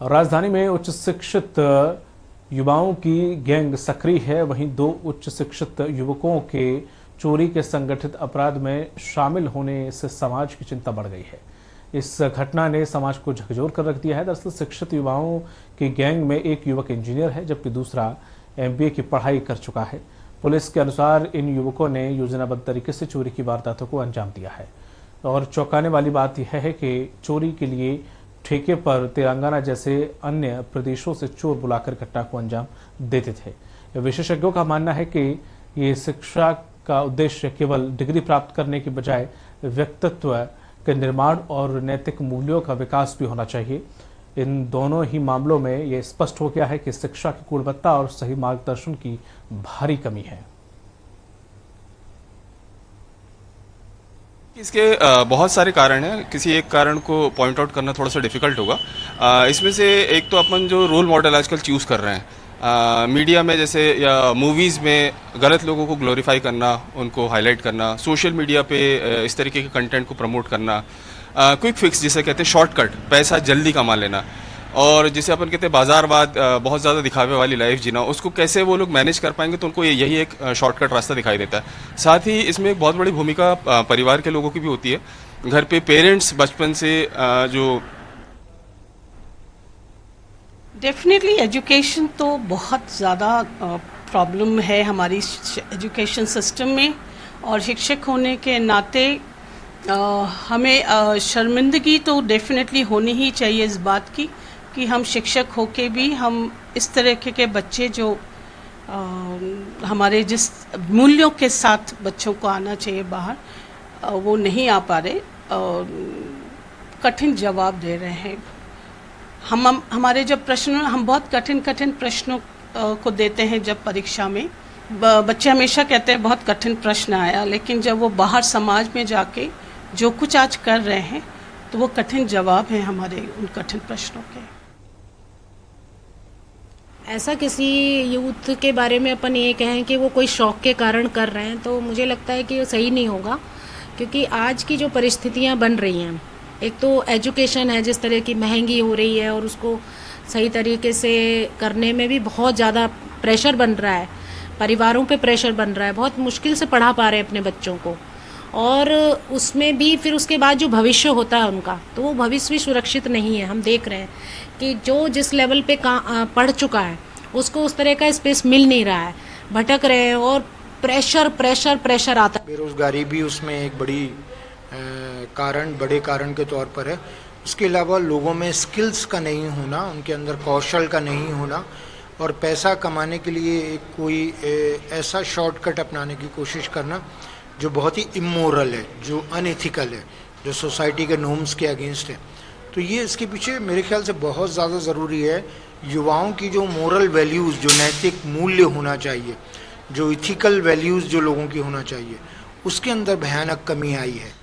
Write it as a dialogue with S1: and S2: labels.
S1: राजधानी में उच्च शिक्षित युवाओं की गैंग सक्रिय है। वहीं दो उच्च शिक्षित युवकों के चोरी के संगठित अपराध में शामिल होने से समाज की चिंता बढ़ गई है। इस घटना ने समाज को झकझोर कर रख दिया है। दरअसल शिक्षित युवाओं की गैंग में एक युवक इंजीनियर है जबकि दूसरा MBA की पढ़ाई कर चुका है। पुलिस के अनुसार इन युवकों ने योजनाबद्ध तरीके से चोरी की वारदातों को अंजाम दिया है और चौंकाने वाली बात यह है कि चोरी के लिए ठेके पर तेलंगाना जैसे अन्य प्रदेशों से चोर बुलाकर घटना को अंजाम देते थे। विशेषज्ञों का मानना है कि ये शिक्षा का उद्देश्य केवल डिग्री प्राप्त करने के बजाय व्यक्तित्व के निर्माण और नैतिक मूल्यों का विकास भी होना चाहिए। इन दोनों ही मामलों में ये स्पष्ट हो गया है कि शिक्षा की गुणवत्ता और सही मार्गदर्शन की भारी कमी है।
S2: इसके बहुत सारे कारण हैं। किसी एक कारण को पॉइंट आउट करना थोड़ा सा डिफिकल्ट होगा। इसमें से एक तो अपन जो रोल मॉडल आजकल चूज़ कर रहे हैं मीडिया में, जैसे या मूवीज़ में गलत लोगों को ग्लोरीफाई करना, उनको हाईलाइट करना, सोशल मीडिया पे इस तरीके के कंटेंट को प्रमोट करना, क्विक फिक्स जिसे कहते हैं, शॉर्टकट, पैसा जल्दी कमा लेना, और जिसे अपन कहते हैं बाजारवाद, बहुत ज़्यादा दिखावे वाली लाइफ जीना, उसको कैसे वो लोग मैनेज कर पाएंगे, तो उनको यही एक शॉर्टकट रास्ता दिखाई देता है। साथ ही इसमें एक बहुत बड़ी भूमिका परिवार के लोगों की भी होती है। घर पे पेरेंट्स बचपन से जो
S3: डेफिनेटली एजुकेशन तो बहुत ज़्यादा प्रॉब्लम है हमारी एजुकेशन सिस्टम में, और शिक्षक होने के नाते हमें शर्मिंदगी तो डेफिनेटली होनी ही चाहिए इस बात की कि हम शिक्षक होके भी हम इस तरह के बच्चे जो हमारे जिस मूल्यों के साथ बच्चों को आना चाहिए बाहर, वो नहीं आ पा रहे, कठिन जवाब दे रहे हैं। हमारे जब प्रश्न, हम बहुत कठिन प्रश्नों को देते हैं जब परीक्षा में, बच्चे हमेशा कहते हैं बहुत कठिन प्रश्न आया, लेकिन जब वो बाहर समाज में जाके जो कुछ आज कर रहे हैं तो वो कठिन जवाब हैं हमारे उन कठिन प्रश्नों के।
S4: ऐसा किसी यूथ के बारे में अपन ये कहें कि वो कोई शौक के कारण कर रहे हैं तो मुझे लगता है कि वो सही नहीं होगा, क्योंकि आज की जो परिस्थितियां बन रही हैं, एक तो एजुकेशन है जिस तरह की महंगी हो रही है और उसको सही तरीके से करने में भी बहुत ज़्यादा प्रेशर बन रहा है, परिवारों पे प्रेशर बन रहा है, बहुत मुश्किल से पढ़ा पा रहे हैं अपने बच्चों को, और उसमें भी फिर उसके बाद जो भविष्य होता है उनका, तो वो भविष्य भी सुरक्षित नहीं है। हम देख रहे हैं कि जो जिस लेवल पे पढ़ चुका है उसको उस तरह का स्पेस मिल नहीं रहा है, भटक रहे हैं और प्रेशर आता है।
S5: बेरोजगारी भी उसमें एक बड़ी बड़े कारण के तौर पर है। उसके अलावा लोगों में स्किल्स का नहीं होना, उनके अंदर कौशल का नहीं होना, और पैसा कमाने के लिए कोई ऐसा शॉर्टकट अपनाने की कोशिश करना जो बहुत ही इमोरल है, जो अनएथिकल है, जो सोसाइटी के नॉर्म्स के अगेंस्ट है। तो ये इसके पीछे मेरे ख्याल से बहुत ज़्यादा ज़रूरी है युवाओं की जो मोरल वैल्यूज़, जो नैतिक मूल्य होना चाहिए, जो इथिकल वैल्यूज़ जो लोगों की होना चाहिए, उसके अंदर भयानक कमी आई है।